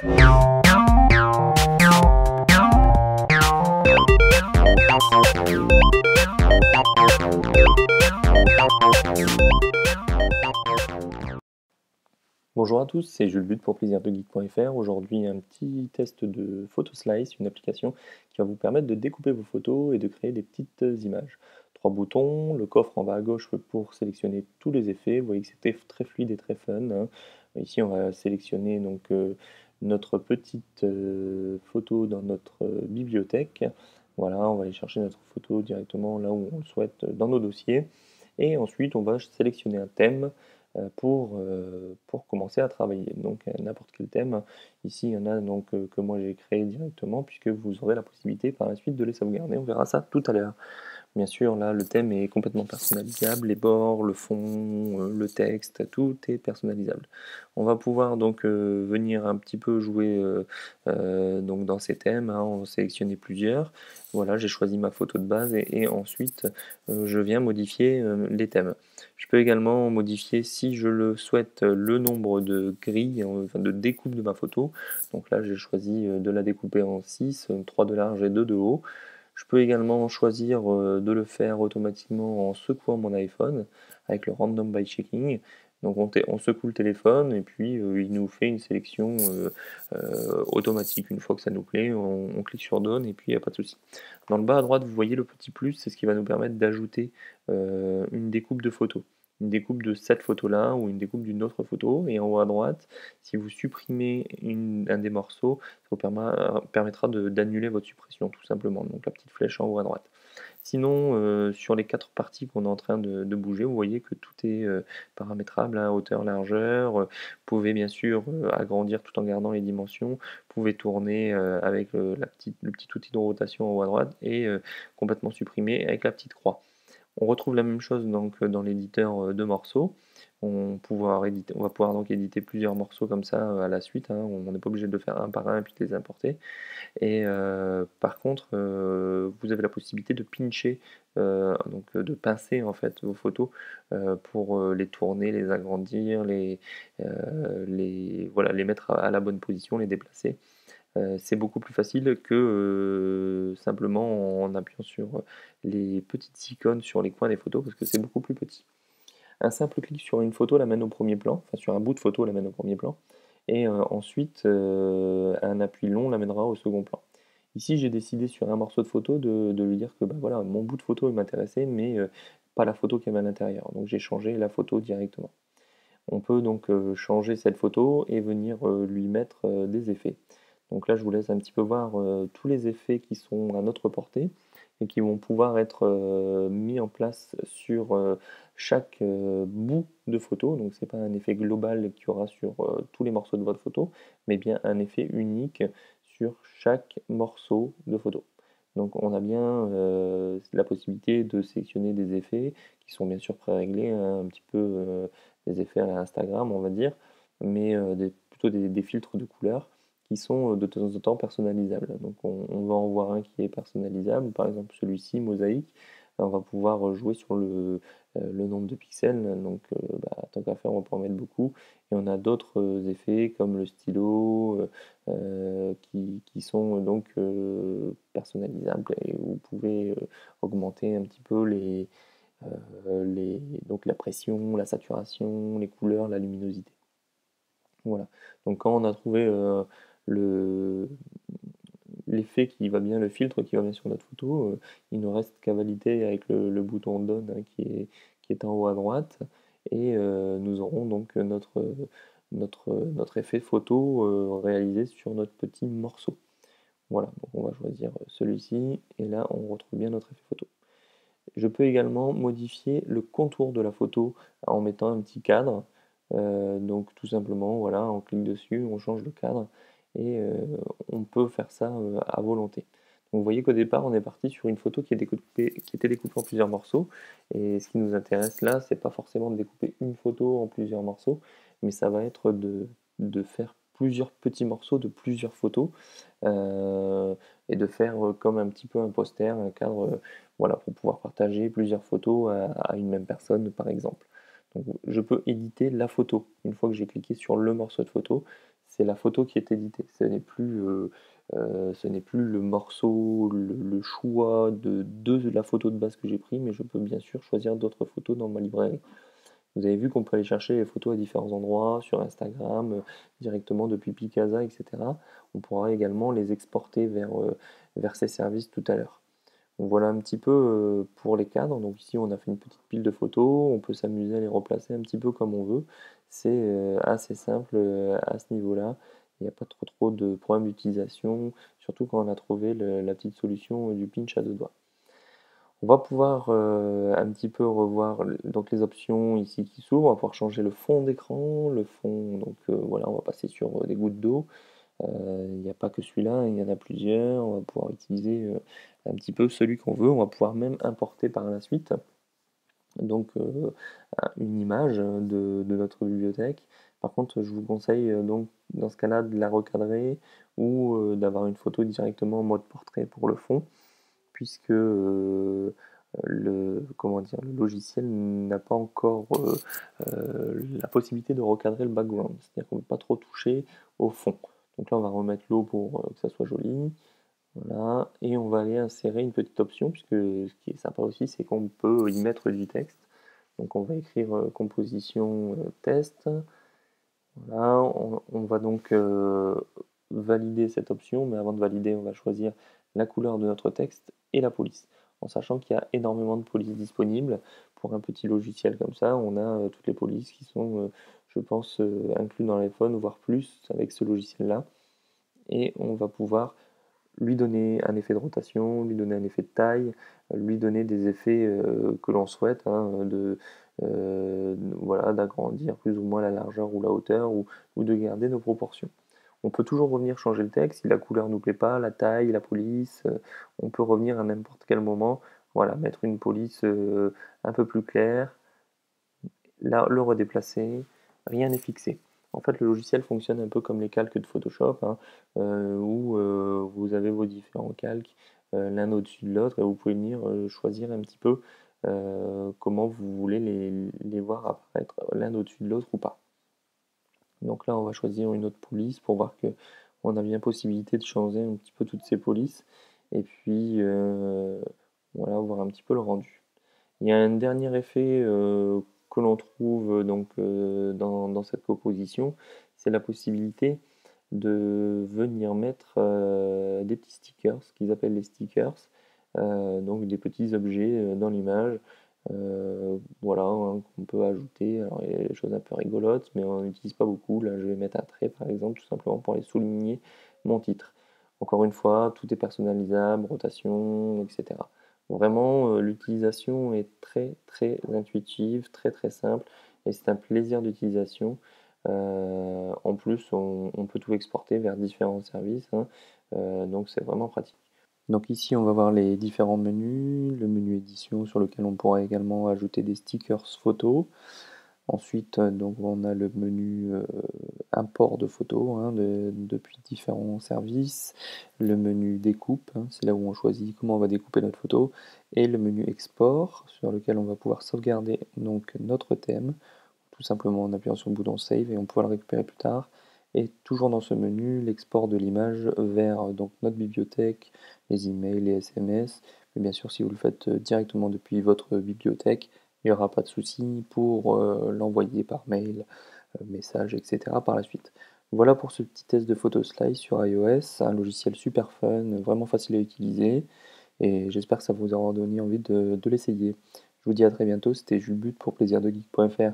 Bonjour à tous, c'est Jules But pour plaisirdegeek.fr. Aujourd'hui, un petit test de Photoslice, une application qui va vous permettre de découper vos photos et de créer des petites images. Trois boutons, le coffre en bas à gauche pour sélectionner tous les effets. Vous voyez que c'était très fluide et très fun, hein. Ici, on va sélectionner donc notre petite photo dans notre bibliothèque. Voilà, on va aller chercher notre photo directement là où on le souhaite dans nos dossiers. Et ensuite, on va sélectionner un thème pour commencer à travailler. Donc n'importe quel thème. Ici, il y en a donc que moi j'ai créé directement, puisque vous aurez la possibilité par la suite de les sauvegarder. On verra ça tout à l'heure. Bien sûr, là, le thème est complètement personnalisable, les bords, le fond, le texte, tout est personnalisable. On va pouvoir donc venir un petit peu jouer donc dans ces thèmes, hein, en sélectionner plusieurs. Voilà, j'ai choisi ma photo de base et ensuite je viens modifier les thèmes. Je peux également modifier, si je le souhaite, le nombre de grilles, enfin de découpe de ma photo. Donc là, j'ai choisi de la découper en 6, 3 de large et 2 de haut. Je peux également choisir de le faire automatiquement en secouant mon iPhone avec le Random by Checking. Donc on secoue le téléphone et puis il nous fait une sélection automatique. Une fois que ça nous plaît, on clique sur Done et puis il n'y a pas de souci. Dans le bas à droite, vous voyez le petit plus, c'est ce qui va nous permettre d'ajouter une découpe de photos. Une découpe de cette photo-là ou une découpe d'une autre photo. Et en haut à droite, si vous supprimez un des morceaux, ça vous permettra d'annuler votre suppression tout simplement. Donc la petite flèche en haut à droite. Sinon, sur les 4 parties qu'on est en train de bouger, vous voyez que tout est paramétrable, hein, hauteur, largeur. Vous pouvez bien sûr agrandir tout en gardant les dimensions. Vous pouvez tourner avec le petit outil de rotation en haut à droite et complètement supprimer avec la petite croix. On retrouve la même chose donc dans l'éditeur de morceaux. On va pouvoir donc éditer plusieurs morceaux comme ça à la suite, hein. On n'est pas obligé de le faire un par un et puis de les importer. Et par contre, vous avez la possibilité de pincher, donc de pincer en fait vos photos pour les tourner, les agrandir, voilà, les mettre à la bonne position, les déplacer. C'est beaucoup plus facile que simplement en appuyant sur les petites icônes sur les coins des photos parce que c'est beaucoup plus petit. Un simple clic sur une photo l'amène au premier plan, enfin sur un bout de photo l'amène au premier plan, et ensuite un appui long l'amènera au second plan. Ici j'ai décidé sur un morceau de photo de lui dire que bah, voilà, mon bout de photo il m'intéressait, mais pas la photo qui est à l'intérieur. Donc j'ai changé la photo directement. On peut donc changer cette photo et venir lui mettre des effets. Donc là je vous laisse un petit peu voir tous les effets qui sont à notre portée et qui vont pouvoir être mis en place sur chaque bout de photo. Donc c'est pas un effet global qu'il y aura sur tous les morceaux de votre photo, mais bien un effet unique sur chaque morceau de photo. Donc on a bien la possibilité de sélectionner des effets qui sont bien sûr préréglés, hein, un petit peu des effets à la Instagram on va dire, mais plutôt des filtres de couleurs qui sont de temps en temps personnalisables. Donc on va en voir un qui est personnalisable, par exemple celui-ci, mosaïque. On va pouvoir jouer sur le nombre de pixels, donc bah, tant qu'à faire on va pas en mettre beaucoup. Et on a d'autres effets comme le stylo qui sont donc personnalisables et vous pouvez augmenter un petit peu donc la pression, la saturation, les couleurs, la luminosité. Voilà. Donc quand on a trouvé le l'effet qui va bien, le filtre qui va bien sur notre photo, il ne reste qu'à valider avec le bouton Done, hein, qui est en haut à droite et nous aurons donc notre effet photo réalisé sur notre petit morceau. Voilà, donc on va choisir celui-ci et là on retrouve bien notre effet photo. Je peux également modifier le contour de la photo en mettant un petit cadre. Donc tout simplement, voilà, on clique dessus, on change le cadre et on peut faire ça à volonté. Donc vous voyez qu'au départ, on est parti sur une photo qui était découpée en plusieurs morceaux. Et ce qui nous intéresse là, c'est pas forcément de découper une photo en plusieurs morceaux, mais ça va être de faire plusieurs petits morceaux de plusieurs photos et de faire comme un petit peu un poster, un cadre, voilà, pour pouvoir partager plusieurs photos à une même personne par exemple. Donc je peux éditer la photo. Une fois que j'ai cliqué sur le morceau de photo, c'est la photo qui est éditée. Ce n'est plus le morceau, le choix de la photo de base que j'ai pris, mais je peux bien sûr choisir d'autres photos dans ma librairie. Vous avez vu qu'on peut aller chercher les photos à différents endroits, sur Instagram, directement depuis Picasa, etc. On pourra également les exporter vers ces services tout à l'heure. Donc voilà un petit peu pour les cadres. Donc ici, on a fait une petite pile de photos. On peut s'amuser à les replacer un petit peu comme on veut. C'est assez simple à ce niveau-là. Il n'y a pas trop de problèmes d'utilisation, surtout quand on a trouvé la petite solution du pinch à deux doigts. On va pouvoir un petit peu revoir donc les options ici qui s'ouvrent. On va pouvoir changer le fond d'écran, le fond. Donc voilà, on va passer sur des gouttes d'eau. Il n'y a pas que celui-là, hein, il y en a plusieurs. On va pouvoir utiliser un petit peu celui qu'on veut. On va pouvoir même importer par la suite donc une image de notre bibliothèque. Par contre, je vous conseille donc dans ce cas-là de la recadrer ou d'avoir une photo directement en mode portrait pour le fond, puisque comment dire, le logiciel n'a pas encore la possibilité de recadrer le background. C'est-à-dire qu'on ne peut pas trop toucher au fond. Donc là, on va remettre l'eau pour que ça soit joli. Voilà. Et on va aller insérer une petite option, puisque ce qui est sympa aussi, c'est qu'on peut y mettre du texte. Donc on va écrire composition test. Voilà. On va donc valider cette option, mais avant de valider, on va choisir la couleur de notre texte et la police. En sachant qu'il y a énormément de polices disponibles. Pour un petit logiciel comme ça, on a toutes les polices qui sont, je pense, inclus dans l'iPhone, voire plus avec ce logiciel-là. Et on va pouvoir lui donner un effet de rotation, lui donner un effet de taille, lui donner des effets que l'on souhaite, hein, voilà, d'agrandir plus ou moins la largeur ou la hauteur, ou de garder nos proportions. On peut toujours revenir changer le texte si la couleur ne nous plaît pas, la taille, la police, on peut revenir à n'importe quel moment, voilà, mettre une police un peu plus claire, là, le redéplacer, rien n'est fixé. En fait, le logiciel fonctionne un peu comme les calques de Photoshop, hein, où vous avez vos différents calques l'un au-dessus de l'autre et vous pouvez venir choisir un petit peu comment vous voulez les voir apparaître l'un au-dessus de l'autre ou pas. Donc là, on va choisir une autre police pour voir que on a bien possibilité de changer un petit peu toutes ces polices et puis voilà, voir un petit peu le rendu. Il y a un dernier effet que l'on trouve donc dans cette composition, c'est la possibilité de venir mettre des petits stickers, ce qu'ils appellent les stickers, donc des petits objets dans l'image, voilà, hein, qu'on peut ajouter. Alors, il y a des choses un peu rigolotes, mais on n'utilise pas beaucoup. Là, je vais mettre un trait par exemple, tout simplement pour aller souligner mon titre. Encore une fois, tout est personnalisable, rotation, etc. Vraiment, l'utilisation est très intuitive, très simple et c'est un plaisir d'utilisation. En plus, on peut tout exporter vers différents services, hein, donc c'est vraiment pratique. Donc ici, on va voir les différents menus, le menu édition sur lequel on pourra également ajouter des stickers photos. Ensuite, donc on a le menu import de photos, hein, depuis différents services, le menu découpe, hein, c'est là où on choisit comment on va découper notre photo, et le menu export sur lequel on va pouvoir sauvegarder donc notre thème, tout simplement en appuyant sur le bouton save et on pourra le récupérer plus tard. Et toujours dans ce menu, l'export de l'image vers donc notre bibliothèque, les emails, les SMS. Mais bien sûr, si vous le faites directement depuis votre bibliothèque, il n'y aura pas de souci pour l'envoyer par mail, message, etc. par la suite. Voilà pour ce petit test de PhotoSlice sur iOS, un logiciel super fun, vraiment facile à utiliser, et j'espère que ça vous aura donné envie de l'essayer. Je vous dis à très bientôt, c'était Jules But pour plaisirdegeek.fr.